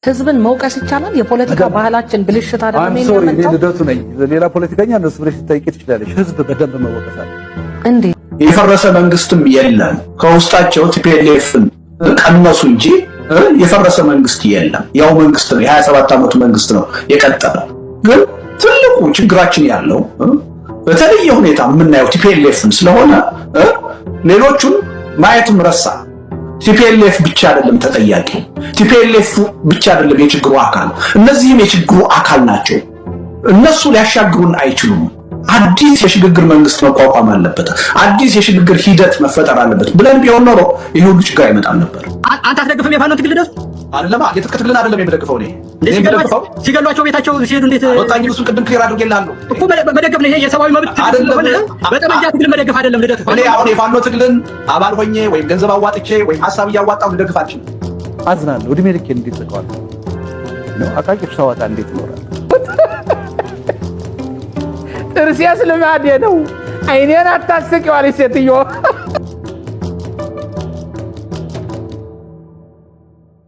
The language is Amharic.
ህዝብን መውቀስ ይቻላል? የፖለቲካ ባህላችን ብልሽት አይደለም የሚያመጣው? ልደቱ ነኝ ሌላ ፖለቲከኛ እንደሱ ብለሽ ትጠይቂ ትችላለሽ። ህዝብ በደንብ መወቀስ አለ እንዴ? የፈረሰ መንግስትም የለም። ከውስጣቸው ቲፒኤልኤፍን ቀነሱ እንጂ የፈረሰ መንግስት የለም። ያው መንግስት ነው፣ የ27 ዓመቱ መንግስት ነው የቀጠለው። ግን ትልቁ ችግራችን ያለው በተለየ ሁኔታ የምናየው ቲፒኤልኤፍን ስለሆነ ሌሎቹን ማየትም ረሳ። ቲፒኤልኤፍ ብቻ አይደለም ተጠያቂ፣ ቲፒኤልኤፍ ብቻ አይደለም የችግሩ አካል፣ እነዚህም የችግሩ አካል ናቸው። እነሱ ሊያሻግሩን አይችሉም። አዲስ የሽግግር መንግስት መቋቋም አለበት፣ አዲስ የሽግግር ሂደት መፈጠር አለበት ብለን ቢሆን ኖሮ ይሄ ሁሉ ችግር አይመጣም ነበር። አንተ አትደግፍም? የፋኖ ትግል ደስ አይደለም የትጥቅ ትግልን አይደለም የምደግፈው። እኔ የምደግፈው ሲገሏቸው ቤታቸው ሲሄዱ እንዴት ወጣኝ እሱ ቅድም ክሊር አድርጌልሃለሁ እኮ መደገፍ ነው። ይሄ የሰብአዊ መብት አይደለም፣ በጠመንጃ ትግል መደገፍ አይደለም። ልደት እኔ አሁን የፋኖ ትግልን አባል ሆኜ ወይም ገንዘብ አዋጥቼ ወይም ሀሳብ እያዋጣሁ ልደግፍ አልችልም። አዝናለሁ። እድሜ ልኬ እንዴት ተቀዋል ነው አቃቂር ሰዋታ እንዴት ይኖራል? ጥርሴስ ልማዴ ነው። አይኔን አታስቂው አለች ሴትዮ።